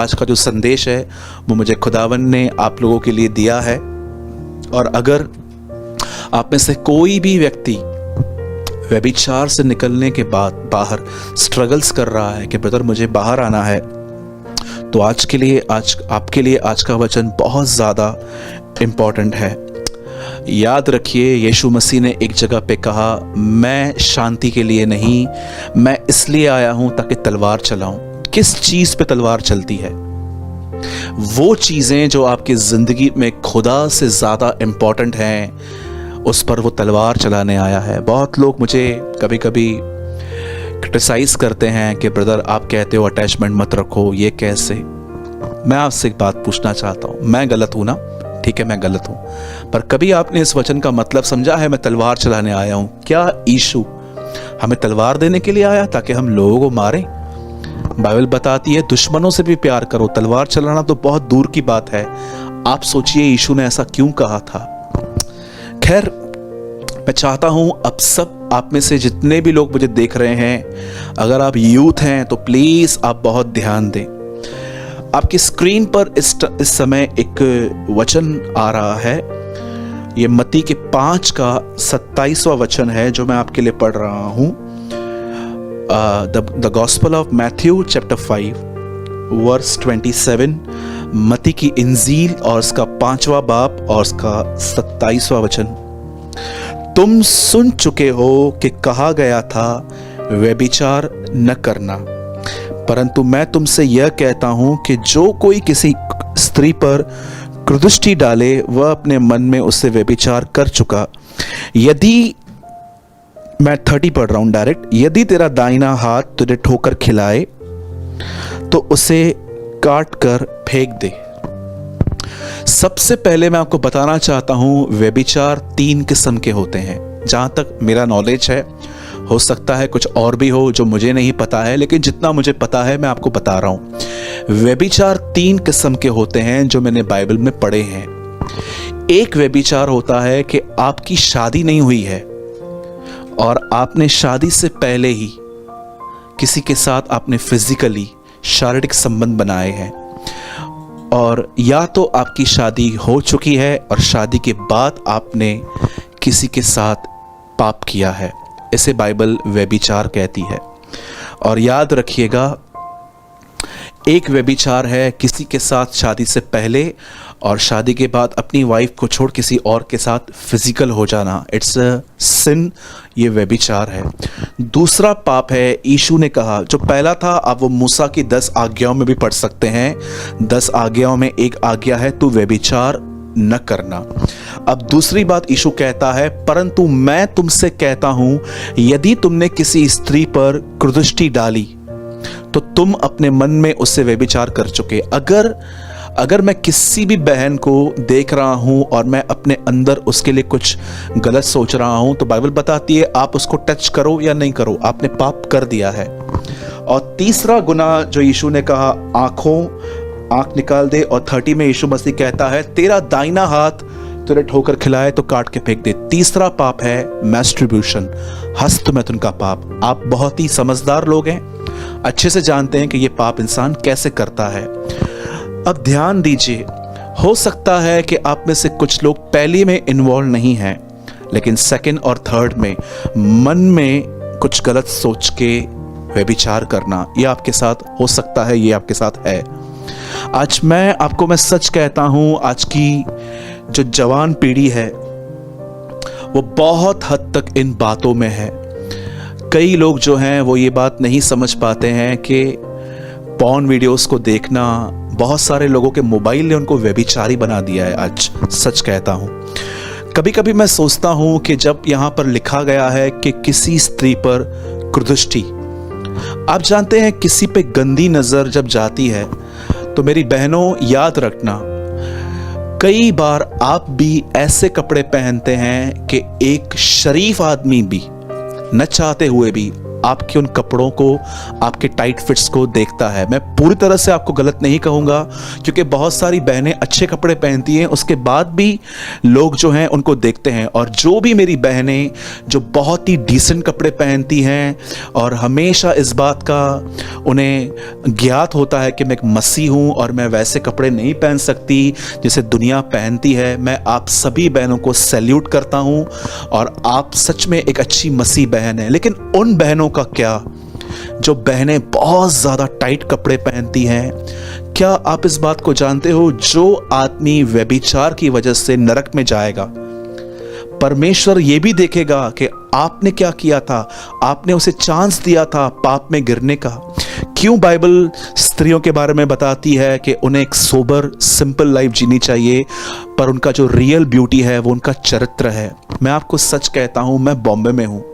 आज का जो संदेश है वो मुझे खुदावन ने आप लोगों के लिए दिया है। और अगर आप में से कोई भी व्यक्ति व्यभिचार से निकलने के बाद बाहर स्ट्रगल्स कर रहा है कि ब्रदर मुझे बाहर आना है, तो आपके लिए आज का वचन बहुत ज़्यादा इम्पॉर्टेंट है। याद रखिए, यीशु मसीह ने एक जगह पे कहा, मैं शांति के लिए नहीं, मैं इसलिए आया हूं ताकि तलवार चलाऊं। किस चीज़ पे तलवार चलती है? वो चीज़ें जो आपकी ज़िंदगी में खुदा से ज़्यादा इम्पॉर्टेंट हैं, उस पर वो तलवार चलाने आया है। बहुत लोग मुझे कभी कभी क्रिटिसाइज़ करते हैं कि ब्रदर आप कहते हो अटैचमेंट मत रखो, ये कैसे? मैं आपसे एक बात पूछना चाहता हूँ, मैं गलत हूँ ना? ठीक है, मैं गलत हूँ, पर कभी आपने इस वचन का मतलब समझा है? मैं तलवार चलाने आया हूँ। क्या यीशु हमें तलवार देने के लिए आया ताकि हम लोगों को मारें? बाइबल बताती है दुश्मनों से भी प्यार करो। तलवार चलाना तो बहुत दूर की बात है। आप सोचिए यीशु ने ऐसा क्यों कहा था। खैर, मैं चाहता हूं अब सब आप में से जितने भी लोग मुझे देख रहे हैं, अगर आप यूथ हैं तो प्लीज आप बहुत ध्यान दें। आपकी स्क्रीन पर इस समय एक वचन आ रहा है। ये मत्ती के 5 का 27वां वचन है जो मैं आपके लिए पढ़ रहा हूं। The Gospel of Matthew chapter 5 verse 27, मत्ती की इंजील और उसका 5वां बाब और उसका 27वां वचन। तुम सुन चुके हो कि कहा गया था व्यभिचार न करना, परंतु मैं तुमसे यह कहता हूं कि जो कोई किसी स्त्री पर कुदृष्टि डाले वह अपने मन में उससे व्यभिचार कर चुका। यदि मैं 30 पढ़ रहा हूं डायरेक्ट, यदि तेरा दाहिना हाथ तुझे ठोकर खिलाए तो उसे काट कर फेंक दे। सबसे पहले मैं आपको बताना चाहता हूं, व्यभिचार 3 किस्म के होते हैं। जहां तक मेरा नॉलेज है, हो सकता है कुछ और भी हो जो मुझे नहीं पता है, लेकिन जितना मुझे पता है मैं आपको बता रहा हूं। व्यभिचार 3 किस्म के होते हैं जो मैंने बाइबल में पढ़े हैं। एक व्यभिचार होता है कि आपकी शादी नहीं हुई है और आपने शादी से पहले ही किसी के साथ आपने फिजिकली शारीरिक संबंध बनाए हैं, और या तो आपकी शादी हो चुकी है और शादी के बाद आपने किसी के साथ पाप किया है। इसे बाइबल व्यभिचार कहती है। और याद रखिएगा, एक व्यभिचार है किसी के साथ शादी से पहले और शादी के बाद अपनी वाइफ को छोड़ किसी और के साथ फिजिकल हो जाना। इट्स अ सिन, ये व्यभिचार है। दूसरा पाप है, यीशु ने कहा, जो पहला था आप वो मूसा की 10 आज्ञाओं में भी पढ़ सकते हैं। 10 आज्ञाओं में एक आज्ञा है तू व्यभिचार न करना। अब दूसरी बात यीशु कहता है, परंतु मैं तुमसे कहता हूं यदि तुमने किसी स्त्री पर कुदृष्टि डाली तो तुम अपने मन में उससे व्यभिचार कर चुके। अगर मैं किसी भी बहन को देख रहा हूं और मैं अपने अंदर उसके लिए कुछ गलत सोच रहा हूं, तो बाइबल बताती है आप उसको टच करो या नहीं करो, आपने पाप कर दिया है। और तीसरा गुनाह जो यीशु ने कहा, आंख निकाल दे, और 30 में यीशु मसीह कहता है तेरा दाहिना हाथ तुझे ठोकर खिलाए तो काट के फेंक दे। तीसरा पाप है मैस्ट्रिब्यूशन, हस्तमैथुन का पाप। आप बहुत ही समझदार लोग हैं, अच्छे से जानते हैं कि यह पाप इंसान कैसे करता है। अब ध्यान दीजिए, हो सकता है कि आप में से कुछ लोग पहली में इन्वॉल्व नहीं हैं, लेकिन सेकंड और थर्ड में मन में कुछ गलत सोच के व्यभिचार करना, ये आपके साथ हो सकता है, ये आपके साथ है। आज मैं सच कहता हूं, आज की जो जवान पीढ़ी है वो बहुत हद तक इन बातों में है। कई लोग जो हैं वो ये बात नहीं समझ पाते हैं कि पॉर्न वीडियोस को देखना, बहुत सारे लोगों के मोबाइल ने उनको व्यभिचारी बना दिया है। आज सच कहता हूं, कभी कभी मैं सोचता हूं कि जब यहां पर लिखा गया है कि किसी स्त्री पर कुदृष्टि, आप जानते हैं किसी पे गंदी नजर जब जाती है तो मेरी बहनों याद रखना, कई बार आप भी ऐसे कपड़े पहनते हैं कि एक शरीफ आदमी भी न चाहते हुए भी आपके उन कपड़ों को, आपके टाइट फिट्स को देखता है। मैं पूरी तरह से आपको गलत नहीं कहूँगा, क्योंकि बहुत सारी बहनें अच्छे कपड़े पहनती हैं, उसके बाद भी लोग जो हैं उनको देखते हैं। और जो भी मेरी बहनें जो बहुत ही डिसेंट कपड़े पहनती हैं और हमेशा इस बात का उन्हें ज्ञात होता है कि मैं एक मसीह हूँ और मैं वैसे कपड़े नहीं पहन सकती जैसे दुनिया पहनती है, मैं आप सभी बहनों को सैल्यूट करता हूँ और आप सच में एक अच्छी मसीह बहन है। लेकिन उन बहनों का क्या जो बहनें बहुत ज़्यादा टाइट कपड़े पहनती हैं? क्या आप इस बात को जानते हो, जो आदमी व्यभिचार की वजह से नरक में जाएगा, परमेश्वर ये भी देखेगा कि आपने क्या किया था, आपने उसे चांस दिया था पाप में गिरने का। क्यों बाइबल स्त्रियों के बारे में बताती है कि उन्हें एक सोबर सिंपल लाइफ जीनी चाहिए, पर उनका जो रियल ब्यूटी है वो उनका चरित्र है। मैं आपको सच कहता हूँ, मैं बॉम्बे में हूँ,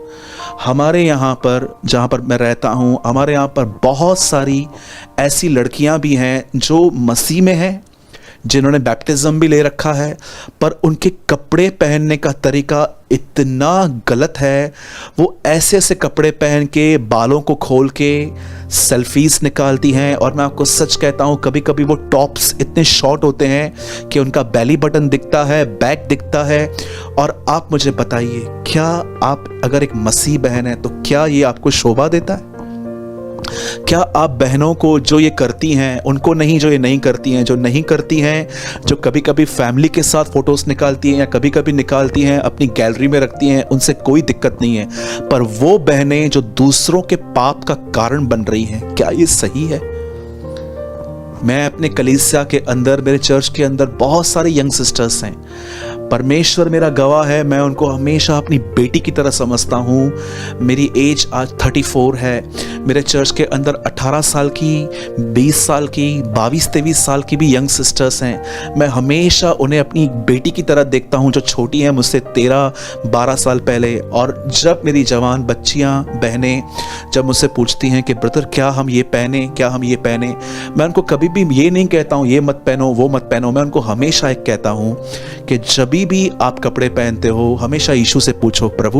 हमारे यहाँ पर जहाँ पर मैं रहता हूँ, हमारे यहाँ पर बहुत सारी ऐसी लड़कियाँ भी हैं जो मसीह में हैं, जिन्होंने बैप्टिज्म भी ले रखा है, पर उनके कपड़े पहनने का तरीका इतना गलत है। वो ऐसे ऐसे कपड़े पहन के बालों को खोल के सेल्फीज निकालती हैं, और मैं आपको सच कहता हूँ कभी कभी वो टॉप्स इतने शॉर्ट होते हैं कि उनका बेली बटन दिखता है, बैक दिखता है। और आप मुझे बताइए, क्या आप अगर एक मसीह बहन है तो क्या ये आपको शोभा देता है? क्या आप बहनों को जो ये करती हैं उनको नहीं, जो ये नहीं करती हैं, जो नहीं करती हैं, जो कभी कभी फैमिली के साथ फोटोज निकालती हैं या कभी कभी निकालती हैं अपनी गैलरी में रखती हैं, उनसे कोई दिक्कत नहीं है, पर वो बहनें जो दूसरों के पाप का कारण बन रही हैं, क्या ये सही है? मैं अपने कलीसिया के अंदर, मेरे चर्च के अंदर बहुत सारे यंग सिस्टर्स हैं, परमेश्वर मेरा गवाह है, मैं उनको हमेशा अपनी बेटी की तरह समझता हूँ। मेरी एज आज 34 है। मेरे चर्च के अंदर 18 साल की, 20 साल की, 22-23 साल की भी यंग सिस्टर्स हैं। मैं हमेशा उन्हें अपनी बेटी की तरह देखता हूँ, जो छोटी हैं मुझसे 13-12 साल पहले। और जब मेरी जवान बच्चियाँ, बहनें जब मुझसे पूछती हैं कि ब्रदर क्या हम ये पहने, क्या हम ये पहने, मैं उनको कभी भी ये नहीं कहता हूँ ये मत पहनो, वो मत पहनो। मैं उनको हमेशा एक कहता हूँ कि जब भी आप कपड़े पहनते हो, हमेशा यीशु से पूछो, प्रभु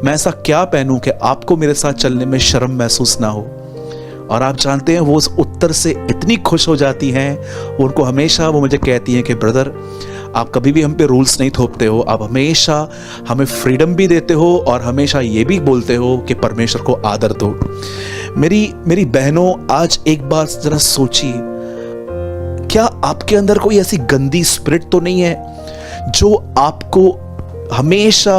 मैं ऐसा क्या पहनूं कि आपको मेरे साथ चलने में शर्म महसूस ना हो। और आप जानते हैं वो उस उत्तर से इतनी खुश हो जाती हैं। उनको हमेशा वो मुझे कहती हैं कि ब्रदर आप कभी भी हम पे रूल्स नहीं थोपते हो, आप हमेशा हमें फ्रीडम भी देते हो और हमेशा ये भी बोलते हो कि परमेश्वर को आदर दो। मेरी बहनों, आज एक बार जरा सोचिए, क्या आपके अंदर कोई ऐसी गंदी स्पिरिट तो नहीं है जो आपको हमेशा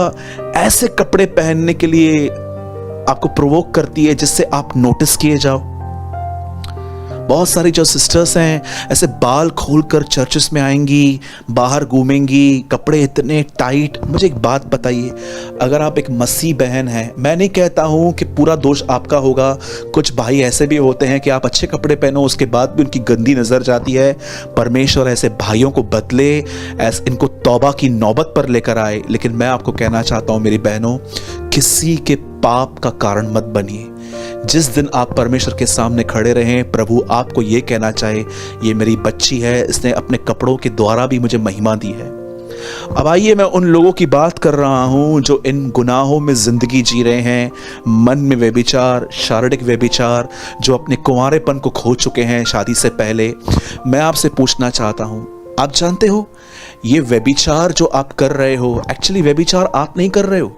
ऐसे कपड़े पहनने के लिए आपको प्रोवोक करती है जिससे आप नोटिस किए जाओ? बहुत सारी जो सिस्टर्स हैं ऐसे बाल खोलकर चर्चेस में आएंगी, बाहर घूमेंगी, कपड़े इतने टाइट। मुझे एक बात बताइए, अगर आप एक मसीह बहन हैं, मैं नहीं कहता हूं कि पूरा दोष आपका होगा, कुछ भाई ऐसे भी होते हैं कि आप अच्छे कपड़े पहनो उसके बाद भी उनकी गंदी नजर जाती है। परमेश्वर ऐसे भाइयों को बदले, ऐसे इनको तौबा की नौबत पर लेकर आए। लेकिन मैं आपको कहना चाहता हूं मेरी बहनों, किसी के पाप का कारण मत बनिए। जिस दिन आप परमेश्वर के सामने खड़े रहें, प्रभु आपको ये कहना चाहे, ये मेरी बच्ची है, इसने अपने कपड़ों के द्वारा भी मुझे महिमा दी है। अब आइए, मैं उन लोगों की बात कर रहा हूं जो इन गुनाहों में जिंदगी जी रहे हैं, मन में व्यभिचार, शारीरिक व्यभिचार, जो अपने कुंवारेपन को खो चुके हैं शादी से पहले। मैं आपसे पूछना चाहता हूं, आप जानते हो ये व्यभिचार जो आप कर रहे हो, एक्चुअली व्यभिचार आप नहीं कर रहे हो।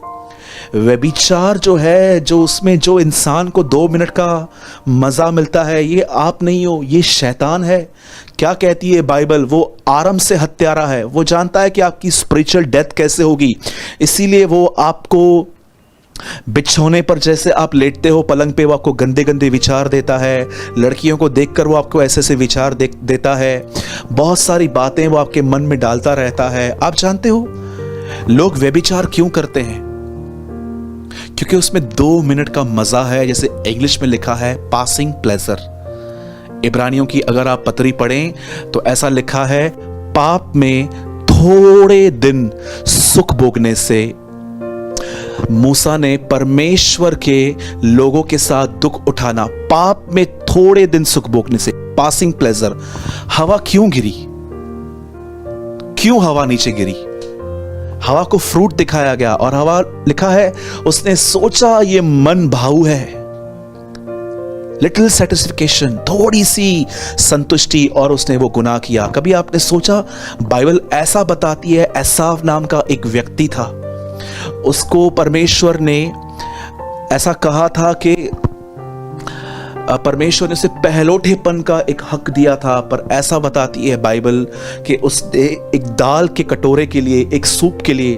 व्यभिचार जो है, जो उसमें जो इंसान को 2 मिनट का मजा मिलता है, ये आप नहीं हो, ये शैतान है। क्या कहती है बाइबल? वो आरंभ से हत्यारा है, वो जानता है कि आपकी स्पिरिचुअल डेथ कैसे होगी, इसीलिए वो आपको बिछोने पर जैसे आप लेटते हो पलंग पे, वो आपको गंदे गंदे विचार देता है। लड़कियों को देखकर वो आपको ऐसे ऐसे विचार देता है, बहुत सारी बातें वो आपके मन में डालता रहता है। आप जानते हो लोग व्यभिचार क्यों करते हैं? क्योंकि उसमें 2 मिनट का मजा है, जैसे इंग्लिश में लिखा है पासिंग प्लेजर। इब्रानियों की अगर आप पत्री पढ़ें तो ऐसा लिखा है, पाप में थोड़े दिन सुख भोगने से मूसा ने परमेश्वर के लोगों के साथ दुख उठाना, पाप में थोड़े दिन सुख भोगने से, पासिंग प्लेजर। हवा क्यों गिरी? क्यों हवा नीचे गिरी? हवा को फ्रूट दिखाया गया और हवा लिखा है उसने सोचा ये मन भाऊ है, लिटिल सेटिस्फिकेशन, थोड़ी सी संतुष्टि, और उसने वो गुनाह किया। कभी आपने सोचा, बाइबल ऐसा बताती है, एसाव नाम का एक व्यक्ति था, उसको परमेश्वर ने ऐसा कहा था कि परमेश्वर ने उसे पहलोठेपन का एक हक दिया था, पर ऐसा बताती है बाइबल कि उसने एक दाल के कटोरे के लिए, एक सूप के लिए,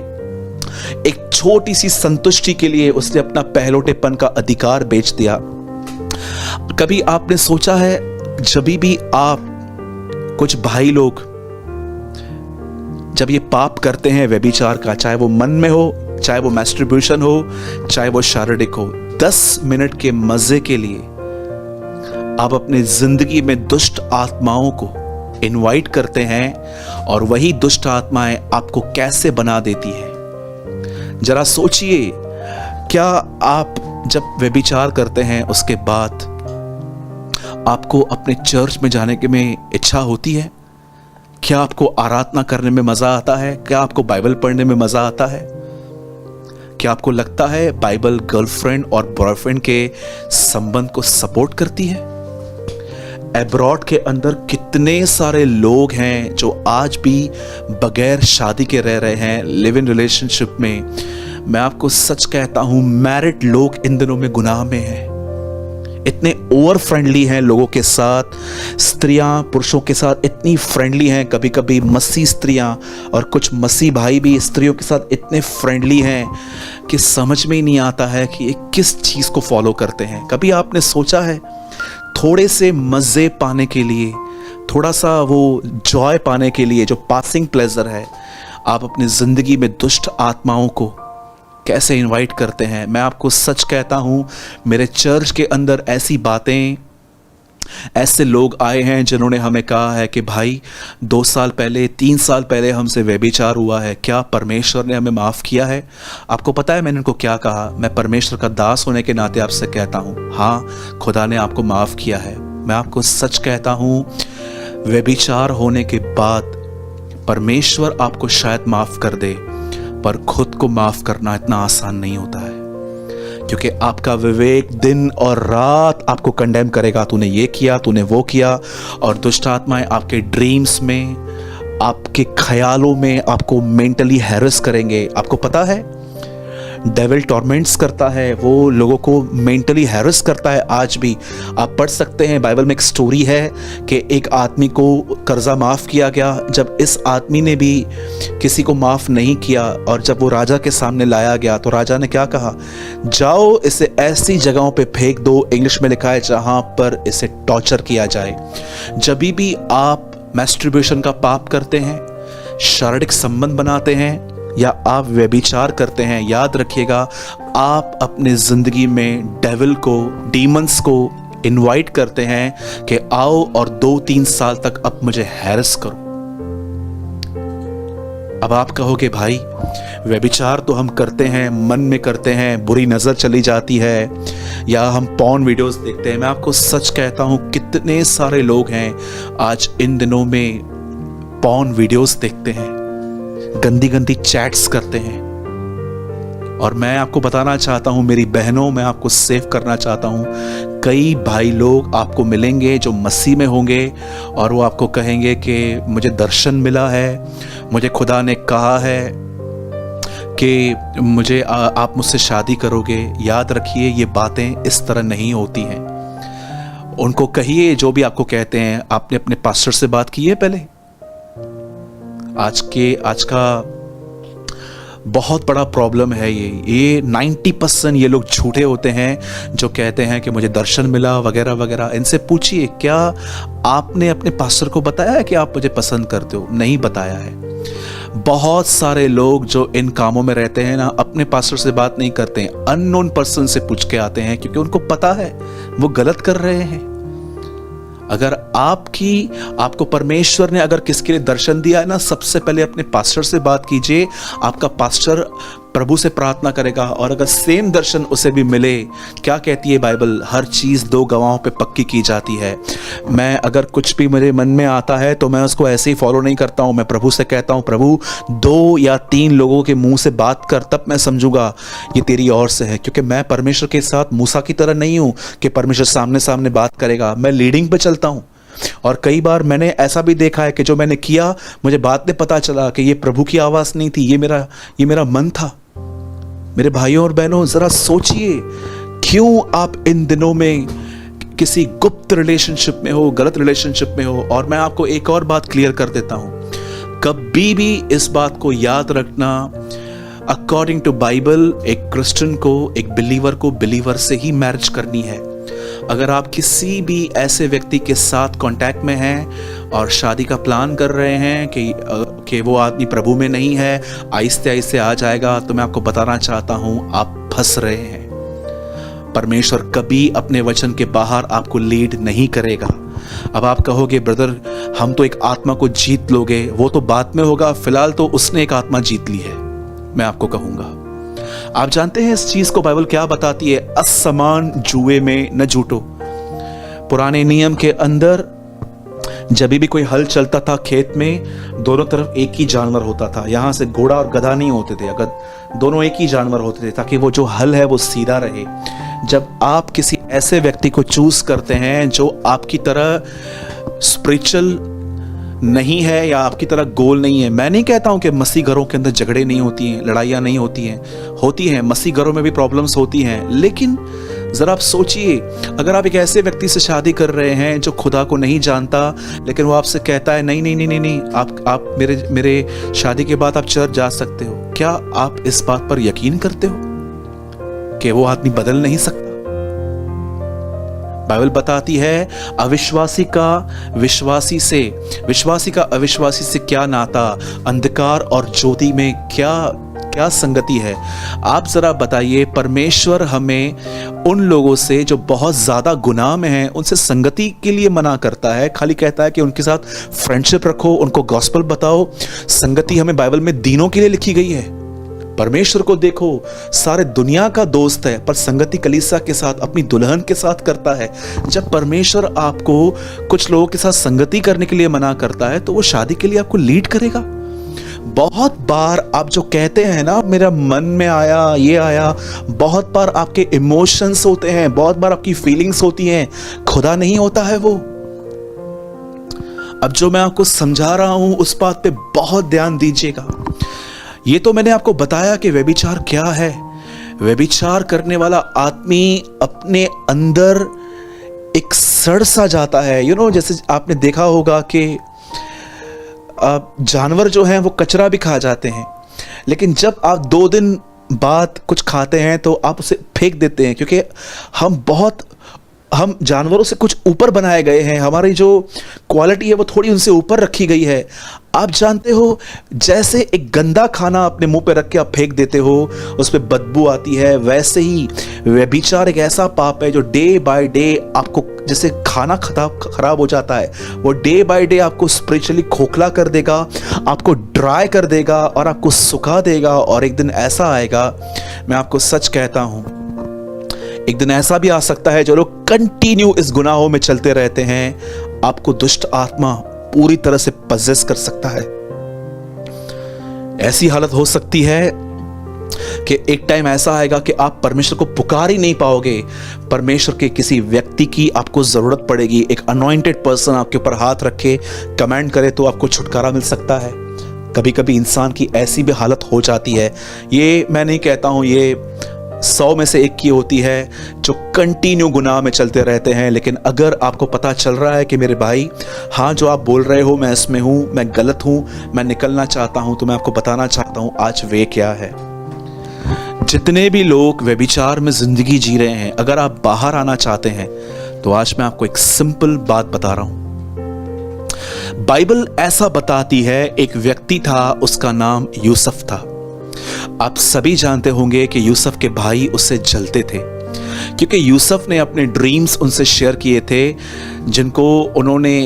एक छोटी सी संतुष्टि के लिए उसने अपना पहलोठेपन का अधिकार बेच दिया। कभी आपने सोचा है, जब भी आप कुछ भाई लोग जब ये पाप करते हैं व्यभिचार का, चाहे वो मन में हो, चाहे वो मैस्टरब्यूशन हो, चाहे वो शारीरिक हो, 10 मिनट के मजे के लिए आप अपने जिंदगी में दुष्ट आत्माओं को इनवाइट करते हैं, और वही दुष्ट आत्माएं आपको कैसे बना देती है। जरा सोचिए, क्या आप जब व्यभिचार करते हैं उसके बाद आपको अपने चर्च में जाने के में इच्छा होती है? क्या आपको आराधना करने में मजा आता है? क्या आपको बाइबल पढ़ने में मजा आता है? क्या आपको लगता है बाइबल गर्लफ्रेंड और बॉयफ्रेंड के संबंध को सपोर्ट करती है? एब्रॉड के अंदर कितने सारे लोग हैं जो आज भी बगैर शादी के रह रहे हैं, लिव इन रिलेशनशिप में। मैं आपको सच कहता हूं, मैरिड लोग इन दिनों में गुनाह में हैं। इतने ओवर फ्रेंडली हैं लोगों के साथ, स्त्रियां पुरुषों के साथ इतनी फ्रेंडली हैं, कभी कभी मसीह स्त्रियां और कुछ मसीह भाई भी स्त्रियों के साथ इतने फ्रेंडली हैं कि समझ में ही नहीं आता है कि ये किस चीज़ को फॉलो करते हैं। कभी आपने सोचा है, थोड़े से मज़े पाने के लिए, थोड़ा सा वो जॉय पाने के लिए, जो पासिंग प्लेजर है, आप अपनी ज़िंदगी में दुष्ट आत्माओं को कैसे इनवाइट करते हैं? मैं आपको सच कहता हूँ, मेरे चर्च के अंदर ऐसी बातें, ऐसे लोग आए हैं जिन्होंने हमें कहा है कि भाई 2 साल पहले, 3 साल पहले हमसे व्यभिचार हुआ है, क्या परमेश्वर ने हमें माफ़ किया है? आपको पता है मैंने उनको क्या कहा? मैं परमेश्वर का दास होने के नाते आपसे कहता हूँ, हाँ, खुदा ने आपको माफ़ किया है। मैं आपको सच कहता हूँ, व्यभिचार होने के बाद परमेश्वर आपको शायद माफ़ कर दे, पर खुद को माफ़ करना इतना आसान नहीं होता है, क्योंकि आपका विवेक दिन और रात आपको कंडेम करेगा, तूने ये किया, तूने वो किया, और दुष्ट आत्माएं आपके ड्रीम्स में, आपके ख्यालों में आपको मेंटली हैरेस करेंगे। आपको पता है, डेविल टॉर्मेंट्स करता है, वो लोगों को मेंटली हैरेस करता है। आज भी आप पढ़ सकते हैं, बाइबल में एक स्टोरी है कि एक आदमी को कर्जा माफ़ किया गया। जब इस आदमी ने भी किसी को माफ़ नहीं किया और जब वो राजा के सामने लाया गया, तो राजा ने क्या कहा? जाओ इसे ऐसी जगहों पे फेंक दो, इंग्लिश में लिखा है, जहाँ पर इसे टॉर्चर किया जाए। जब भी आप मैस्टरब्यूशन का पाप करते हैं, शारीरिक संबंध बनाते हैं, या आप व्यभिचार करते हैं, याद रखिएगा, आप अपने जिंदगी में डेविल को, डीमंस को इनवाइट करते हैं कि आओ और 2-3 साल तक अब मुझे हैरेस करो। अब आप कहोगे, भाई व्यभिचार तो हम करते हैं, मन में करते हैं, बुरी नजर चली जाती है, या हम पॉर्न वीडियोस देखते हैं। मैं आपको सच कहता हूं, कितने सारे लोग हैं आज इन दिनों में पॉर्न वीडियोस देखते हैं, गंदी गंदी चैट्स करते हैं। और मैं आपको बताना चाहता हूं, मेरी बहनों, मैं आपको सेव करना चाहता हूं, कई भाई लोग आपको मिलेंगे जो मसीह में होंगे, और वो आपको कहेंगे कि मुझे दर्शन मिला है, मुझे खुदा ने कहा है कि मुझे आप मुझसे शादी करोगे। याद रखिए, ये बातें इस तरह नहीं होती हैं। उनको कहिए, जो भी आपको कहते हैं, आपने अपने पास्टर से बात की है पहले? आज का बहुत बड़ा प्रॉब्लम है ये 90% ये लोग झूठे होते हैं जो कहते हैं कि मुझे दर्शन मिला वगैरह वगैरह। इनसे पूछिए, क्या आपने अपने पास्टर को बताया है कि आप मुझे पसंद करते हो? नहीं बताया है। बहुत सारे लोग जो इन कामों में रहते हैं ना, अपने पास्टर से बात नहीं करते हैं, अननोन पर्सन से पूछ के आते हैं, क्योंकि उनको पता है वो गलत कर रहे हैं। अगर आपको परमेश्वर ने अगर किसके लिए दर्शन दिया है ना, सबसे पहले अपने पास्टर से बात कीजिए। आपका पास्टर प्रभु से प्रार्थना करेगा, और अगर सेम दर्शन उसे भी मिले, क्या कहती है बाइबल, हर चीज़ 2 गवाहों पे पक्की की जाती है। मैं अगर कुछ भी मेरे मन में आता है तो मैं उसको ऐसे ही फॉलो नहीं करता हूँ, मैं प्रभु से कहता हूँ, प्रभु 2 या 3 लोगों के मुंह से बात कर, तब मैं समझूंगा ये तेरी ओर से है। क्योंकि मैं परमेश्वर के साथ मूसा की तरह नहीं हूँ कि परमेश्वर सामने सामने बात करेगा, मैं लीडिंग पे चलता हूँ। और कई बार मैंने ऐसा भी देखा है कि जो मैंने किया, मुझे बाद में पता चला कि ये प्रभु की आवाज़ नहीं थी, ये मेरा मन था। मेरे भाइयों और बहनों, जरा सोचिए, क्यों आप इन दिनों में किसी गुप्त रिलेशनशिप में हो, गलत रिलेशनशिप में हो। और मैं आपको एक और बात क्लियर कर देता हूं, कभी भी इस बात को याद रखना, अकॉर्डिंग टू बाइबल एक क्रिश्चियन को, एक बिलीवर को बिलीवर से ही मैरिज करनी है। अगर आप किसी भी ऐसे व्यक्ति के साथ कांटेक्ट में हैं और शादी का प्लान कर रहे हैं कि वो आदमी प्रभु में नहीं है, आहिस्ते आहिस्ते आ जाएगा, तो मैं आपको बताना चाहता हूं, आप फंस रहे हैं। परमेश्वर कभी अपने वचन के बाहर आपको लीड नहीं करेगा। अब आप कहोगे, ब्रदर हम तो एक आत्मा को जीत लोगे, वो तो बाद में होगा, फिलहाल तो उसने एक आत्मा जीत ली है। मैं आपको कहूंगा, आप जानते हैं इस चीज को बाइबल क्या बताती है, असमान जुए में न झूठो। पुराने नियम के अंदर जब भी कोई हल चलता था खेत में, दोनों तरफ एक ही जानवर होता था। यहां से घोड़ा और गधा नहीं होते थे, अगर दोनों एक ही जानवर होते थे, ताकि वो जो हल है वो सीधा रहे। जब आप किसी ऐसे व्यक्ति को चूज करते हैं जो आपकी तरह स्पिरिचुअल नहीं है या आपकी तरह गोल नहीं है, मैं नहीं कहता हूं कि मसीह घरों के अंदर झगड़े नहीं होती हैं, लड़ाइयां नहीं होती हैं, मसीह घरों में भी प्रॉब्लम्स होती हैं। लेकिन जरा आप सोचिए, अगर आप एक ऐसे व्यक्ति से शादी कर रहे हैं जो खुदा को नहीं जानता, लेकिन वो आपसे कहता है नहीं नहीं नहीं नहीं नहीं, आप मेरे शादी के बाद आप चर्च जा सकते हो, क्या आप इस बात पर यकीन करते हो कि वो आदमी बदल नहीं सकता? बाइबल बताती है, अविश्वासी का अविश्वासी से क्या नाता, अंधकार और ज्योति में क्या संगति है। आप जरा बताइए, परमेश्वर हमें उन लोगों से जो बहुत ज्यादा गुनाह में हैं उनसे संगति के लिए मना करता है, खाली कहता है कि उनके साथ फ्रेंडशिप रखो, उनको गॉस्पेल बताओ। संगति हमें बाइबल में दीनों के लिए लिखी गई है। परमेश्वर को देखो, सारे दुनिया का दोस्त है, पर संगति कलीसिया के साथ, अपनी दुल्हन के साथ करता है। जब परमेश्वर आपको कुछ लोगों के साथ संगति करने के लिए मना करता है, तो वो शादी के लिए आपको लीड करेगा। बहुत बार आप जो कहते हैं ना, मेरा मन में आया, ये आया, बहुत बार आपके इमोशंस होते हैं, बहुत बार आपकी फीलिंग्स होती हैं, खुदा नहीं होता है वो। अब जो मैं आपको समझा रहा हूं, उस बात पे बहुत ध्यान दीजिएगा। ये तो मैंने आपको बताया कि व्यभिचार क्या है। व्यभिचार करने वाला आदमी अपने अंदर एक सड़ सा जाता है। जैसे आपने देखा होगा कि जानवर जो हैं वो कचरा भी खा जाते हैं, लेकिन जब आप 2 दिन बाद कुछ खाते हैं तो आप उसे फेंक देते हैं, क्योंकि हम जानवरों से कुछ ऊपर बनाए गए हैं, हमारी जो क्वालिटी है वो थोड़ी उनसे ऊपर रखी गई है। आप जानते हो, जैसे एक गंदा खाना अपने मुंह पे रख के आप फेंक देते हो, उस पर बदबू आती है, वैसे ही व्यभिचार एक ऐसा पाप है जो डे बाय डे आपको, जैसे खाना खराब हो जाता है, वो डे बाय डे आपको स्पिरिचुअली खोखला कर देगा, आपको ड्राई कर देगा और आपको सुखा देगा। और एक दिन ऐसा आएगा, मैं आपको सच कहता हूं, एक दिन ऐसा भी आ सकता है, जो लोग कंटिन्यू इस गुनाहों में चलते रहते हैं, आपको दुष्ट आत्मा पूरी तरह से पजेस कर सकता है। ऐसी हालत हो सकती है कि एक टाइम ऐसा आएगा कि आप परमेश्वर को पुकार ही नहीं पाओगे। परमेश्वर के किसी व्यक्ति की आपको जरूरत पड़ेगी, एक अनॉइंटेड पर्सन आपके ऊपर हाथ रखे, कमेंट करे, तो आपको छुटकारा मिल सकता है। कभी कभी इंसान की ऐसी भी हालत हो जाती है। ये मैं नहीं कहता हूं, ये 100 में से 1 की होती है जो कंटिन्यू गुनाह में चलते रहते हैं। लेकिन अगर आपको पता चल रहा है कि मेरे भाई, हाँ जो आप बोल रहे हो मैं इसमें हूं, मैं गलत हूं, मैं निकलना चाहता हूं, तो मैं आपको बताना चाहता हूं आज वे क्या है। जितने भी लोग व्यभिचार में जिंदगी जी रहे हैं, अगर आप बाहर आना चाहते हैं, तो आज मैं आपको एक सिंपल बात बता रहा हूं। बाइबल ऐसा बताती है, एक व्यक्ति था, उसका नाम यूसुफ था। आप सभी जानते होंगे कि यूसुफ के भाई उससे जलते थे, क्योंकि यूसुफ ने अपने ड्रीम्स उनसे शेयर किए थे, जिनको उन्होंने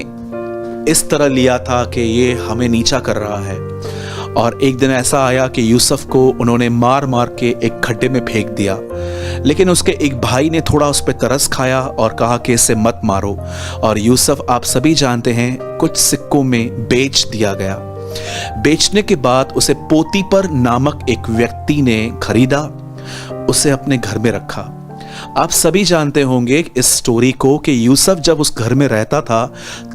इस तरह लिया था कि ये हमें नीचा कर रहा है। और एक दिन ऐसा आया कि यूसुफ को उन्होंने मार मार के एक खड्डे में फेंक दिया, लेकिन उसके एक भाई ने थोड़ा उस पर तरस खाया और कहा कि इसे मत मारो, और यूसुफ आप सभी जानते हैं कुछ सिक्कों में बेच दिया गया। बेचने के बाद उसे पोतीपर नामक एक व्यक्ति ने खरीदा, उसे अपने घर में रखा। आप सभी जानते होंगे इस स्टोरी को कि यूसुफ जब उस घर में रहता था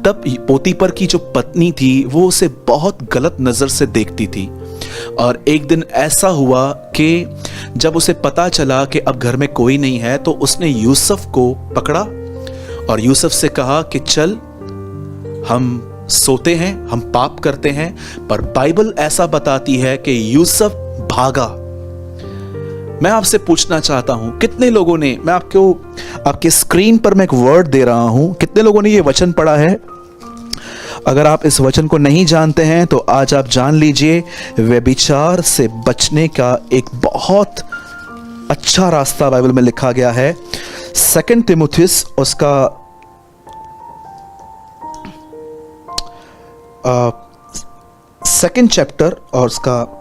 तब पोतीपर की जो पत्नी थी वो उसे बहुत गलत नजर से देखती थी। और एक दिन ऐसा हुआ कि जब उसे पता चला कि अब घर में कोई नहीं है तो उसने यूसुफ को पकड़ा और यूसुफ से कहा कि चल हम सोते हैं, हम पाप करते हैं। पर बाइबल ऐसा बताती है कि यूसुफ भागा। मैं आपसे पूछना चाहता हूं कितने लोगों ने, मैं आपके स्क्रीन पर मैं एक वर्ड दे रहा हूं, कितने लोगों ने ये वचन पढ़ा है? अगर आप इस वचन को नहीं जानते हैं तो आज आप जान लीजिए, व्यभिचार से बचने का एक बहुत अच्छा रास्ता बाइबल में लिखा गया है। 2 तीमुथियुस उसका 2nd चैप्टर और उसका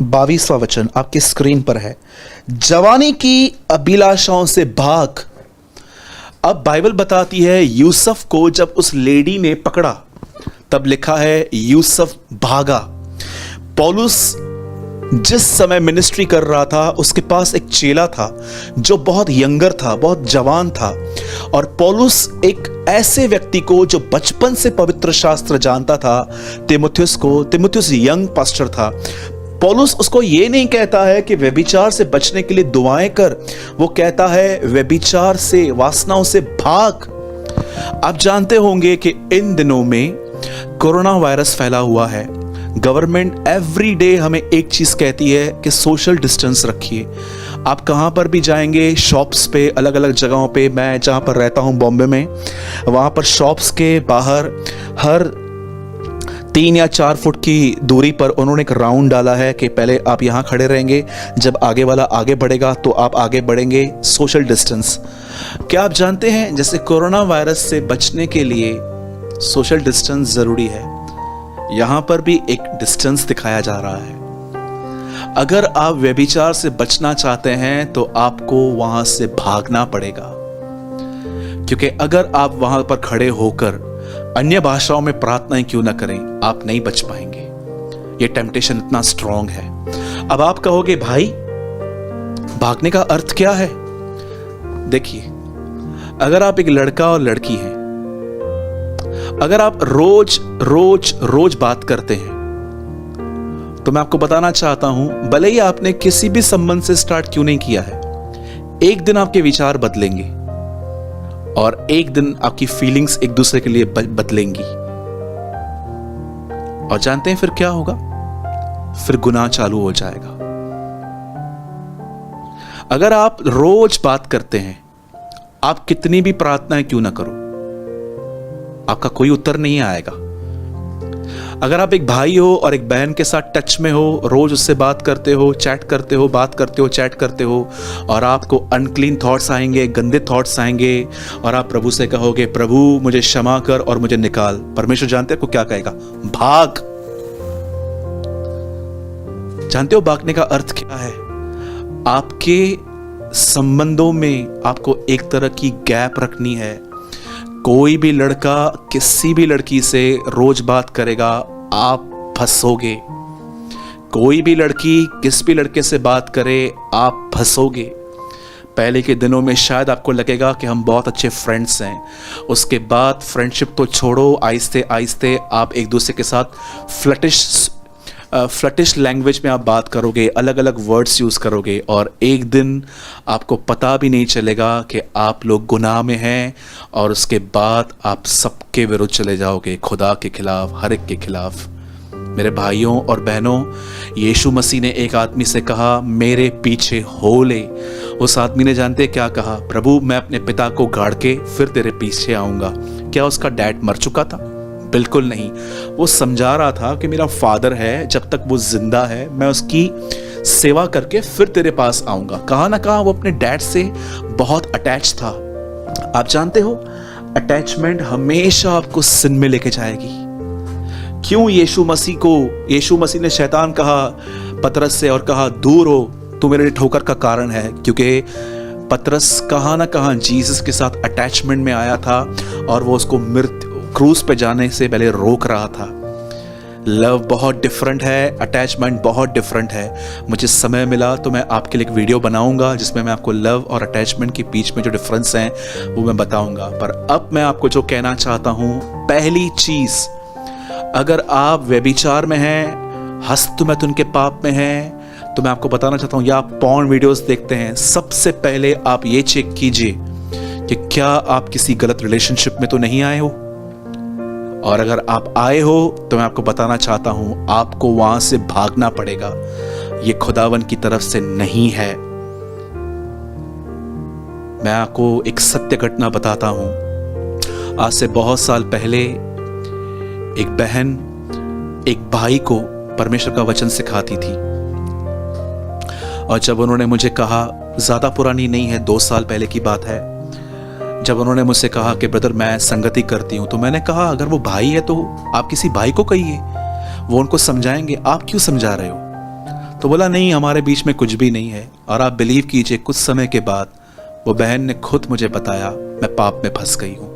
22वां वचन आपकी स्क्रीन पर है। जवानी की अभिलाषाओं से भाग। अब बाइबल बताती है यूसुफ को जब उस लेडी ने पकड़ा तब लिखा है यूसुफ भागा। पौलुस जिस समय मिनिस्ट्री कर रहा था उसके पास एक चेला था जो बहुत यंगर था, बहुत जवान था, और पौलुस एक ऐसे व्यक्ति को जो बचपन से पवित्र शास्त्र जानता था, तीमुथियुस यंग पास्टर था। पौलुस उसको ये नहीं कहता है कि व्यभिचार से बचने के लिए दुआएं कर, वो कहता है व्यभिचार से, वासनाओं से भाग। आप जानते होंगे कि इन दिनों में कोरोना वायरस फैला हुआ है। गवर्नमेंट एवरी डे हमें एक चीज कहती है कि सोशल डिस्टेंस रखिए। आप कहां पर भी जाएंगे, शॉप्स पे, अलग अलग जगहों पे, मैं जहां पर रहता हूं बॉम्बे में, वहां पर शॉप्स के बाहर हर 3 या 4 फुट की दूरी पर उन्होंने एक राउंड डाला है कि पहले आप यहाँ खड़े रहेंगे, जब आगे वाला आगे बढ़ेगा तो आप आगे बढ़ेंगे, सोशल डिस्टेंस। क्या आप जानते हैं जैसे कोरोना वायरस से बचने के लिए सोशल डिस्टेंस जरूरी है, यहाँ पर भी एक डिस्टेंस दिखाया जा रहा है। अगर आप व्यभिचार से बचना चाहते हैं तो आपको वहां से भागना पड़ेगा, क्योंकि अगर आप वहां पर खड़े होकर अन्य भाषाओं में प्रार्थनाएं क्यों ना करें, आप नहीं बच पाएंगे। ये टेम्पटेशन इतना स्ट्रांग है। अब आप कहोगे भाई भागने का अर्थ क्या है? देखिए, अगर आप एक लड़का और लड़की हैं, अगर आप रोज रोज रोज बात करते हैं, तो मैं आपको बताना चाहता हूं, भले ही आपने किसी भी संबंध से स्टार्ट क्यों नहीं किया है, एक दिन आपके विचार बदलेंगे और एक दिन आपकी फीलिंग्स एक दूसरे के लिए बदलेंगी। और जानते हैं फिर क्या होगा? फिर गुनाह चालू हो जाएगा। अगर आप रोज बात करते हैं, आप कितनी भी प्रार्थनाएं क्यों ना करो, आपका कोई उत्तर नहीं आएगा। अगर आप एक भाई हो और एक बहन के साथ टच में हो, रोज उससे बात करते हो, चैट करते हो, बात करते हो, चैट करते हो, और आपको अनक्लीन थॉट्स आएंगे, गंदे थॉट्स आएंगे, और आप प्रभु से कहोगे प्रभु मुझे क्षमा कर और मुझे निकाल, परमेश्वर जानते हैं आपको क्या कहेगा? भाग। जानते हो भागने का अर्थ क्या है? आपके संबंधों में आपको एक तरह की गैप रखनी है। कोई भी लड़का किसी भी लड़की से रोज बात करेगा, आप फंसोगे। कोई भी लड़की किस भी लड़के से बात करे, आप फंसोगे। पहले के दिनों में शायद आपको लगेगा कि हम बहुत अच्छे फ्रेंड्स हैं, उसके बाद फ्रेंडशिप तो छोड़ो, आहिस्ते आहिस्ते आप एक दूसरे के साथ फ्लटिश लैंग्वेज में आप बात करोगे, अलग अलग वर्ड्स यूज़ करोगे, और एक दिन आपको पता भी नहीं चलेगा कि आप लोग गुनाह में हैं, और उसके बाद आप सबके विरुद्ध चले जाओगे, खुदा के खिलाफ, हर एक के खिलाफ। मेरे भाइयों और बहनों, यीशु मसीह ने एक आदमी से कहा मेरे पीछे हो ले। उस आदमी ने जानते क्या कहा? प्रभु मैं अपने पिता को गाड़ के फिर तेरे पीछे आऊँगा। क्या उसका डैड मर चुका था? बिल्कुल नहीं। वो समझा रहा था कि मेरा फादर है, जब तक वो जिंदा है मैं उसकी सेवा करके फिर तेरे पास आऊंगा। कहाँ ना कहाँ वो अपने डैड से बहुत अटैच था। आप जानते हो, अटैचमेंट हमेशा आपको सिन में लेके जाएगी, क्यों यीशु मसीह ने शैतान कहा पतरस से और कहा दूर हो, तू मेरे ठोकर का कारण है? क्योंकि पतरस कहाँ ना कहाँ जीसस के साथ अटैचमेंट में आया था और वो उसको क्रूस पे जाने से पहले रोक रहा था। लव बहुत डिफरेंट है, अटैचमेंट बहुत डिफरेंट है। मुझे समय मिला तो मैं आपके लिए एक वीडियो बनाऊंगा जिसमें मैं आपको लव और अटैचमेंट के बीच में जो डिफरेंस हैं वो मैं बताऊंगा। पर अब मैं आपको जो कहना चाहता हूं, पहली चीज, अगर आप व्यभिचार में हैं, हस्तमैथुन के पाप में हैं, तो मैं आपको बताना चाहता हूं, या आप पॉर्न वीडियोस देखते हैं, सबसे पहले आप ये चेक कीजिए कि क्या आप किसी गलत रिलेशनशिप में तो नहीं आए हो। और अगर आप आए हो तो मैं आपको बताना चाहता हूं, आपको वहां से भागना पड़ेगा। ये खुदावन की तरफ से नहीं है। मैं आपको एक सत्य घटना बताता हूं। आज से बहुत साल पहले एक बहन एक भाई को परमेश्वर का वचन सिखाती थी, और जब उन्होंने मुझे कहा, ज्यादा पुरानी नहीं है, 2 साल पहले की बात है, जब उन्होंने मुझसे कहा कि ब्रदर मैं संगति करती हूं, तो मैंने कहा अगर वो भाई है तो आप किसी भाई को कहिए, वो उनको समझाएंगे, आप क्यों समझा रहे हो? तो बोला नहीं, हमारे बीच में कुछ भी नहीं है। और आप बिलीव कीजिए, कुछ समय के बाद वो बहन ने खुद मुझे बताया मैं पाप में फंस गई हूं।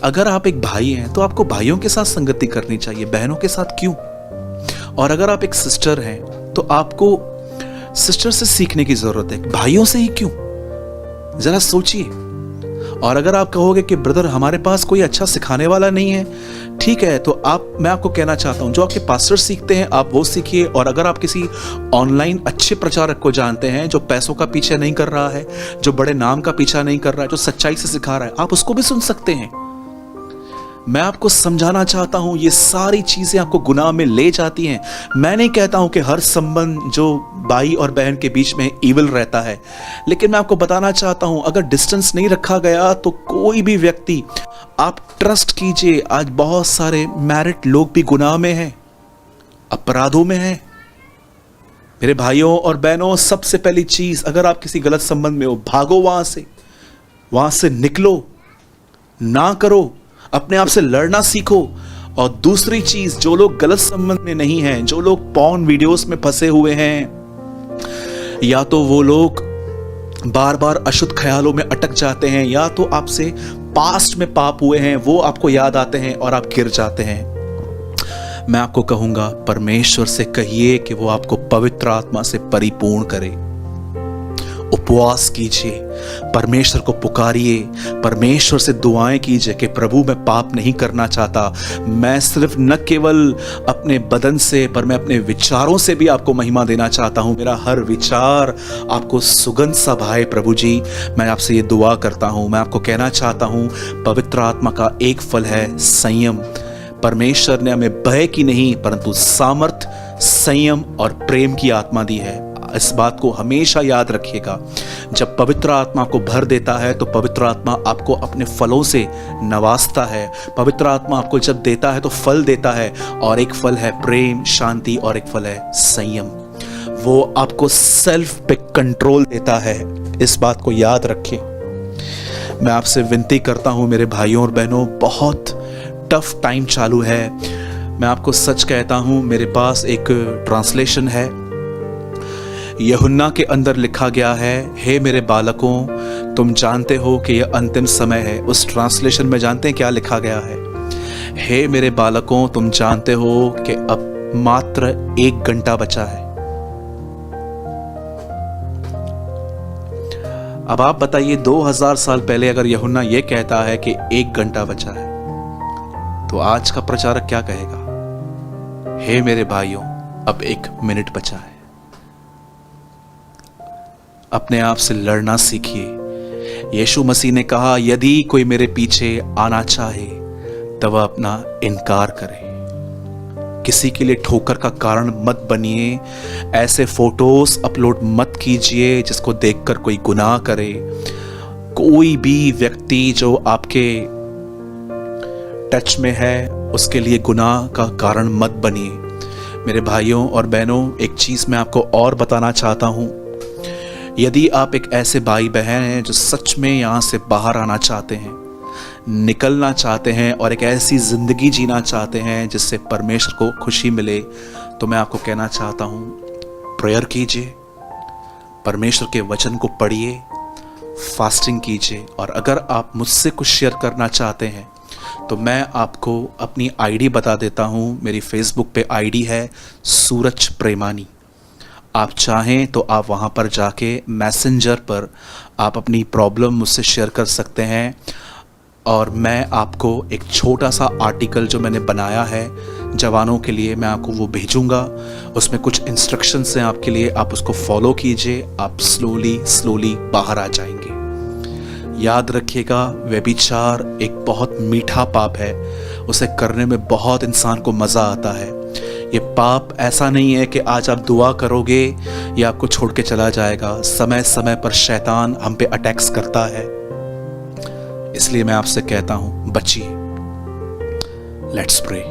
अगर आप एक भाई हैं तो आपको भाइयों के साथ संगति करनी चाहिए, बहनों के साथ क्यों? और अगर आप एक सिस्टर हैं तो आपको सिस्टर से सीखने की जरूरत है, भाइयों से ही क्यों? जरा सोचिए। और अगर आप कहोगे कि ब्रदर हमारे पास कोई अच्छा सिखाने वाला नहीं है, ठीक है, तो मैं आपको कहना चाहता हूं, जो आपके पास्टर सीखते हैं आप वो सीखिए। और अगर आप किसी ऑनलाइन अच्छे प्रचारक को जानते हैं जो पैसों का पीछा नहीं कर रहा है, जो बड़े नाम का पीछा नहीं कर रहा है, जो सच्चाई से सिखा रहा है, आप उसको भी सुन सकते हैं। मैं आपको समझाना चाहता हूं, ये सारी चीजें आपको गुनाह में ले जाती हैं। मैं नहीं कहता हूं कि हर संबंध जो भाई और बहन के बीच में ईविल रहता है, लेकिन मैं आपको बताना चाहता हूं, अगर डिस्टेंस नहीं रखा गया तो कोई भी व्यक्ति, आप ट्रस्ट कीजिए, आज बहुत सारे मैरिड लोग भी गुनाह में हैं, अपराधों में हैं। मेरे भाइयों और बहनों, सबसे पहली चीज, अगर आप किसी गलत संबंध में हो, भागो वहां से निकलो, ना करो, अपने आप से लड़ना सीखो। और दूसरी चीज, जो लोग गलत संबंध में नहीं हैं, जो लोग पॉर्न वीडियोस में फंसे हुए हैं, या तो वो लोग बार बार अशुद्ध ख्यालों में अटक जाते हैं, या तो आपसे पास्ट में पाप हुए हैं, वो आपको याद आते हैं और आप गिर जाते हैं। मैं आपको कहूंगा, परमेश्वर से कहिए कि वो आपको पवित्र आत्मा से परिपूर्ण करे। उपवास कीजिए, परमेश्वर को पुकारिए, परमेश्वर से दुआएं कीजिए कि प्रभु मैं पाप नहीं करना चाहता। मैं सिर्फ न केवल अपने बदन से, पर मैं अपने विचारों से भी आपको महिमा देना चाहता हूं। मेरा हर विचार आपको सुगंध सा भाए प्रभु जी, मैं आपसे ये दुआ करता हूं। मैं आपको कहना चाहता हूं, पवित्र आत्मा का एक फल है संयम। परमेश्वर ने हमें भय की नहीं परंतु सामर्थ, संयम और प्रेम की आत्मा दी है। इस बात को हमेशा याद रखिएगा। जब पवित्र आत्मा को भर देता है तो पवित्र आत्मा आपको अपने फलों से नवाजता है। पवित्र आत्मा आपको जब देता है तो फल देता है, और एक फल है प्रेम, शांति, और एक फल है संयम। वो आपको सेल्फ पे कंट्रोल देता है। इस बात को याद रखें। मैं आपसे विनती करता हूं मेरे भाइयों और बहनों, बहुत टफ टाइम चालू है। मैं आपको सच कहता हूं, मेरे पास एक ट्रांसलेशन है, यूहन्ना के अंदर लिखा गया है, हे मेरे बालकों तुम जानते हो कि यह अंतिम समय है। उस ट्रांसलेशन में जानते हैं क्या लिखा गया है? हे मेरे बालकों तुम जानते हो कि अब मात्र 1 घंटा बचा है। अब आप बताइए, 2000 साल पहले अगर यूहन्ना यह कहता है कि 1 घंटा बचा है, तो आज का प्रचारक क्या कहेगा? हे मेरे भाइयों, अब 1 मिनट बचा है। अपने आप से लड़ना सीखिए। यीशु मसीह ने कहा, यदि कोई मेरे पीछे आना चाहे तब वह अपना इनकार करे। किसी के लिए ठोकर का कारण मत बनिए। ऐसे फोटोज अपलोड मत कीजिए जिसको देखकर कोई गुनाह करे। कोई भी व्यक्ति जो आपके टच में है उसके लिए गुनाह का कारण मत बनिए। मेरे भाइयों और बहनों, एक चीज मैं आपको और बताना चाहता हूं। यदि आप एक ऐसे भाई बहन हैं जो सच में यहाँ से बाहर आना चाहते हैं, निकलना चाहते हैं और एक ऐसी ज़िंदगी जीना चाहते हैं जिससे परमेश्वर को खुशी मिले, तो मैं आपको कहना चाहता हूँ, प्रेयर कीजिए, परमेश्वर के वचन को पढ़िए, फास्टिंग कीजिए। और अगर आप मुझसे कुछ शेयर करना चाहते हैं तो मैं आपको अपनी आईडी बता देता हूँ। मेरी फेसबुक पे आईडी है सूरज प्रेमानी। आप चाहें तो आप वहाँ पर जाके मैसेंजर पर आप अपनी प्रॉब्लम मुझसे शेयर कर सकते हैं और मैं आपको एक छोटा सा आर्टिकल जो मैंने बनाया है जवानों के लिए, मैं आपको वो भेजूंगा। उसमें कुछ इंस्ट्रक्शंस हैं आपके लिए, आप उसको फॉलो कीजिए, आप स्लोली बाहर आ जाएंगे। याद रखिएगा, व्यभिचार एक बहुत मीठा पाप है, उसे करने में बहुत इंसान को मज़ा आता है। ये पाप ऐसा नहीं है कि आज आप दुआ करोगे ये आपको छोड़ के चला जाएगा। समय समय पर शैतान हम पे अटैक्स करता है, इसलिए मैं आपसे कहता हूं, बचिए। Let's pray.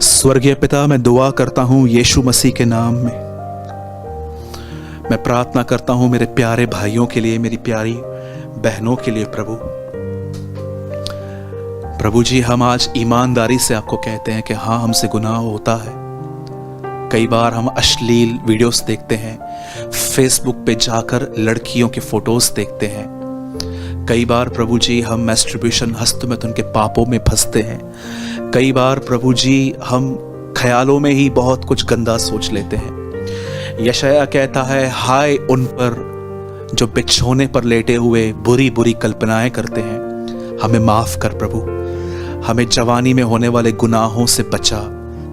स्वर्गीय पिता, मैं दुआ करता हूं यीशु मसीह के नाम में। मैं प्रार्थना करता हूं मेरे प्यारे भाइयों के लिए, मेरी प्यारी बहनों के लिए। प्रभु जी, हम आज ईमानदारी से आपको कहते हैं कि हाँ, हमसे गुनाह होता है। कई बार हम अश्लील वीडियोस देखते हैं, फेसबुक पे जाकर लड़कियों के फोटोज देखते हैं। कई बार प्रभु जी हम मैस्टरबेशन, हस्तमैथुन के पापों में फंसते हैं। कई बार प्रभु जी हम ख्यालों में ही बहुत कुछ गंदा सोच लेते हैं। यशायाह कहता है, हाय उन पर जो बिछोने पर लेटे हुए बुरी बुरी कल्पनाएं करते हैं। हमें माफ कर प्रभु, हमें जवानी में होने वाले गुनाहों से बचा,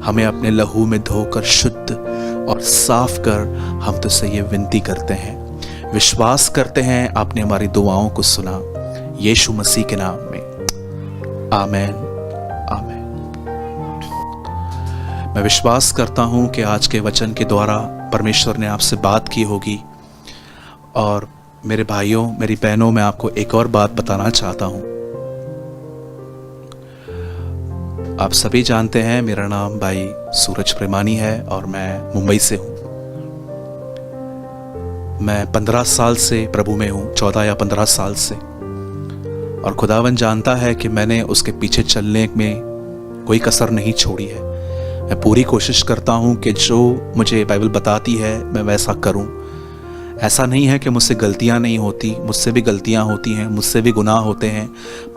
हमें अपने लहू में धोकर शुद्ध और साफ कर। हम तुझसे ये विनती करते हैं, विश्वास करते हैं आपने हमारी दुआओं को सुना, यीशु मसीह के नाम में, आमीन आमीन। मैं विश्वास करता हूं कि आज के वचन के द्वारा परमेश्वर ने आपसे बात की होगी। और मेरे भाइयों, मेरी बहनों, मैं आपको एक और बात बताना चाहता हूं। आप सभी जानते हैं मेरा नाम भाई सूरज प्रेमानी है और मैं मुंबई से हूं। मैं 15 साल से प्रभु में हूं, 14 या 15 साल से। और खुदावन जानता है कि मैंने उसके पीछे चलने में कोई कसर नहीं छोड़ी है। मैं पूरी कोशिश करता हूं कि जो मुझे बाइबल बताती है मैं वैसा करूं। ऐसा नहीं है कि मुझसे गलतियां नहीं होती, मुझसे भी गलतियां होती हैं, मुझसे भी गुनाह होते हैं,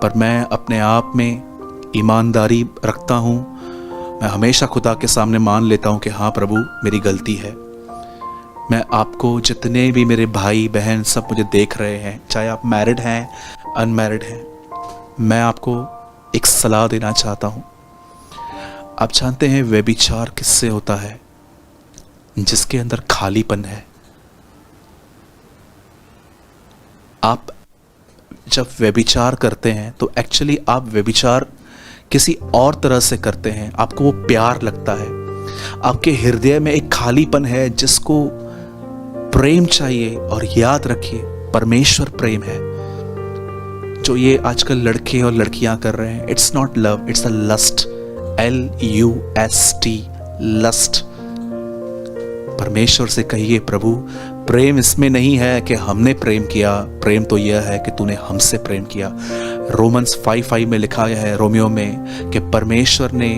पर मैं अपने आप में ईमानदारी रखता हूं। मैं हमेशा खुदा के सामने मान लेता हूं कि हाँ प्रभु, मेरी गलती है। मैं आपको, जितने भी मेरे भाई बहन सब मुझे देख रहे हैं, चाहे आप मैरिड हैं अनमैरिड हैं, मैं आपको एक सलाह देना चाहता हूं। आप जानते हैं व्यभिचार किससे होता है? जिसके अंदर खालीपन है। आप जब व्यभिचार करते हैं तो एक्चुअली आप व्यभिचार किसी और तरह से करते हैं। आपको वो प्यार लगता है, आपके हृदय में एक खालीपन है जिसको प्रेम चाहिए। और याद रखिए, परमेश्वर प्रेम है। जो ये आजकल लड़के और लड़कियां कर रहे हैं, it's not love, it's a lust, LUST, lust. परमेश्वर से कहिए, प्रभु प्रेम इसमें नहीं है कि हमने प्रेम किया, प्रेम तो यह है कि तूने हमसे प्रेम किया। रोमन्स 5:5 में लिखा है, रोमियो में, कि परमेश्वर ने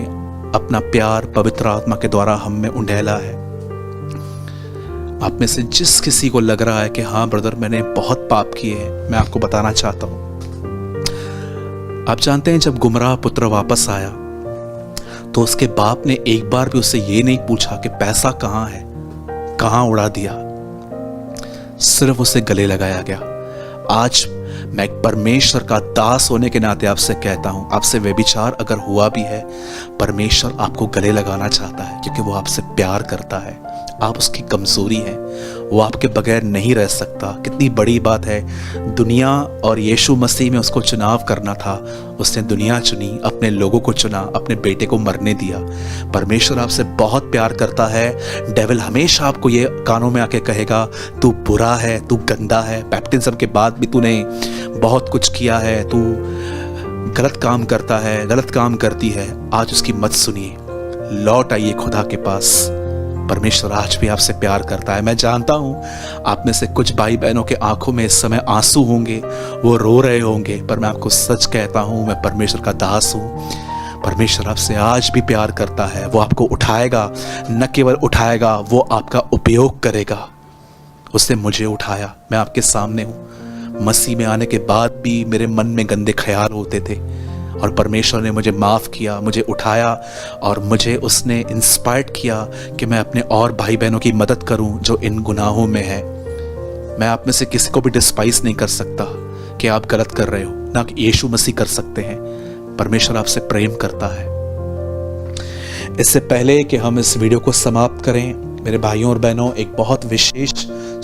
अपना प्यार पवित्र आत्मा के द्वारा हम में उंडेला है। आप में से जिस किसी को लग रहा है कि हाँ ब्रदर, मैंने बहुत पाप किए हैं, मैं आपको बताना चाहता हूं। आप जानते हैं, जब गुमराह पुत्र वापस आया तो उसके बाप ने एक बार भी उससे ये नहीं पूछा कि पैसा कहाँ है, कहाँ उड़ा दिया। सिर्फ उसे गले लगाया गया। आज मैं एक परमेश्वर का दास होने के नाते आपसे कहता हूं, आपसे व्यभिचार अगर हुआ भी है, परमेश्वर आपको गले लगाना चाहता है, क्योंकि वो आपसे प्यार करता है। आप उसकी कमजोरी हैं, वो आपके बगैर नहीं रह सकता। कितनी बड़ी बात है, दुनिया और यीशु मसीह में उसको चुनाव करना था। उसने दुनिया चुनी, अपने लोगों को चुना, अपने बेटे को मरने दिया। परमेश्वर आपसे बहुत प्यार करता है। डेविल हमेशा आपको ये कानों में आके कहेगा, तू बुरा है, तू गंदा है, बैप्टिज्म के बाद भी तूने बहुत कुछ किया है, तू गलत काम करता है, गलत काम करती है। आज उसकी मत सुनिए। लौट आइए खुदा के पास। परमेश्वर आज भी आपसे प्यार करता है। मैं जानता हूँ आप में से कुछ भाई बहनों के आंखों में इस समय आंसू होंगे, वो रो रहे होंगे, पर मैं आपको सच कहता हूँ, मैं परमेश्वर का दास हूँ। परमेश्वर आपसे आज भी प्यार करता है। वो आपको उठाएगा, न केवल उठाएगा, वो आपका उपयोग करेगा। उसने मुझे उठाया, मैं आपके सामने हूँ। मसीह में आने के बाद भी मेरे मन में गंदे ख्याल होते थे और परमेश्वर ने मुझे माफ़ किया, मुझे उठाया और मुझे उसने इंस्पायर्ड किया कि मैं अपने और भाई बहनों की मदद करूं जो इन गुनाहों में है। मैं आप में से किसी को भी डिस्पाइस नहीं कर सकता कि आप गलत कर रहे हो, ना कि यीशु मसीह कर सकते हैं। परमेश्वर आपसे प्रेम करता है। इससे पहले कि हम इस वीडियो को समाप्त करें, मेरे भाइयों और बहनों, एक बहुत विशेष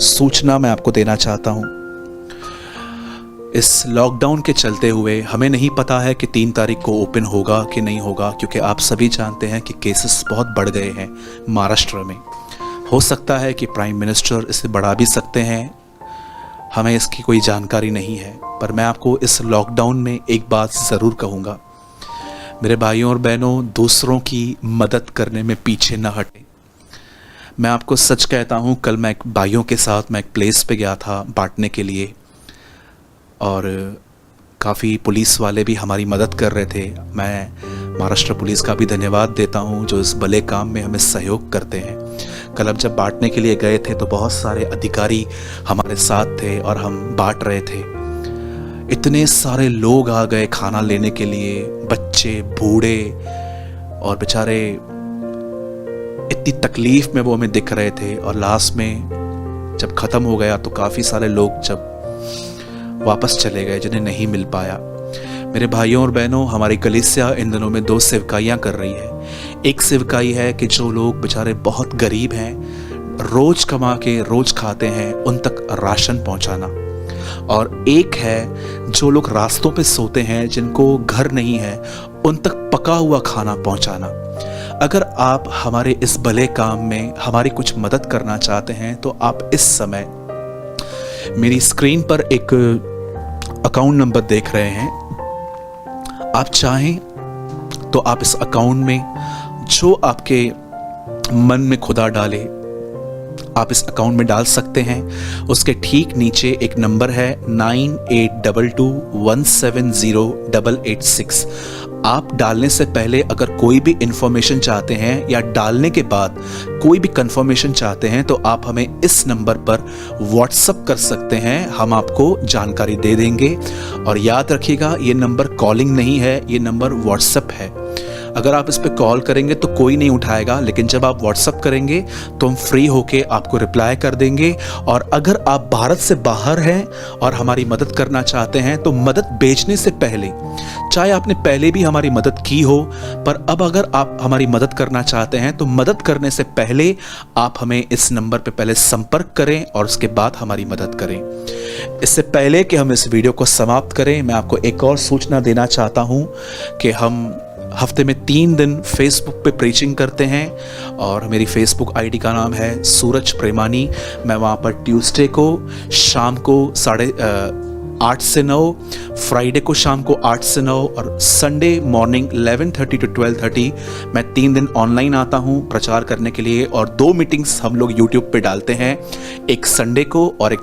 सूचना मैं आपको देना चाहता हूं। इस लॉकडाउन के चलते हुए हमें नहीं पता है कि 3 तारीख को ओपन होगा कि नहीं होगा, क्योंकि आप सभी जानते हैं कि केसेस बहुत बढ़ गए हैं महाराष्ट्र में। हो सकता है कि प्राइम मिनिस्टर इसे बढ़ा भी सकते हैं, हमें इसकी कोई जानकारी नहीं है। पर मैं आपको इस लॉकडाउन में एक बात ज़रूर कहूँगा, मेरे भाइयों और बहनों, दूसरों की मदद करने में पीछे न हटें। मैं आपको सच कहता हूँ, कल मैं एक भाइयों के साथ मैं एक प्लेस पे गया था बांटने के लिए, और काफ़ी पुलिस वाले भी हमारी मदद कर रहे थे। मैं महाराष्ट्र पुलिस का भी धन्यवाद देता हूं जो इस भले काम में हमें सहयोग करते हैं। कल अब जब बांटने के लिए गए थे तो बहुत सारे अधिकारी हमारे साथ थे और हम बांट रहे थे। इतने सारे लोग आ गए खाना लेने के लिए, बच्चे, बूढ़े, और बेचारे इतनी तकलीफ में वो हमें दिख रहे थे। और लास्ट में जब ख़त्म हो गया तो काफ़ी सारे लोग जब वापस चले गए जिन्हें नहीं मिल पाया। मेरे भाइयों और बहनों, हमारी कलीसिया इन दिनों में 2 सेवकाइयाँ कर रही है। एक सेवकाई है कि जो लोग बेचारे बहुत गरीब हैं, रोज कमा के रोज खाते हैं, उन तक राशन पहुंचाना। और एक है जो लोग रास्तों पे सोते हैं, जिनको घर नहीं है, उन तक पका हुआ खाना पहुंचाना। अगर आप हमारे इस भले काम में हमारी कुछ मदद करना चाहते हैं तो आप इस समय मेरी स्क्रीन पर एक अकाउंट नंबर देख रहे हैं। आप चाहें तो आप इस अकाउंट में जो आपके मन में खुदा डाले, आप इस अकाउंट में डाल सकते हैं। उसके ठीक नीचे एक नंबर है 9822170886। आप डालने से पहले अगर कोई भी इंफॉर्मेशन चाहते हैं या डालने के बाद कोई भी कंफर्मेशन चाहते हैं तो आप हमें इस नंबर पर व्हाट्सएप कर सकते हैं, हम आपको जानकारी दे देंगे। और याद रखिएगा, ये नंबर कॉलिंग नहीं है, ये नंबर व्हाट्सएप है। अगर आप इस पर कॉल करेंगे तो कोई नहीं उठाएगा, लेकिन जब आप व्हाट्सएप करेंगे तो हम फ्री होके आपको रिप्लाई कर देंगे। और अगर आप भारत से बाहर हैं और हमारी मदद करना चाहते हैं तो मदद भेजने से पहले, चाहे आपने पहले भी हमारी मदद की हो, पर अब अगर आप हमारी मदद करना चाहते हैं तो मदद करने से पहले आप हमें इस नंबर पर पहले संपर्क करें और उसके बाद हमारी मदद करें। इससे पहले कि हम इस वीडियो को समाप्त करें, मैं आपको एक और सूचना देना चाहता हूं कि हम हफ्ते में 3 दिन फेसबुक पे प्रीचिंग करते हैं और मेरी फेसबुक आईडी का नाम है सूरज प्रेमानी। मैं वहाँ पर ट्यूसडे को शाम को 8:30 से 9, फ्राइडे को शाम को 8 से 9 और संडे मॉर्निंग 11:30 to 12:30 मैं 3 दिन ऑनलाइन आता हूँ प्रचार करने के लिए। और 2 मीटिंग्स हम लोग यूट्यूब पे डालते हैं, एक संडे को और एक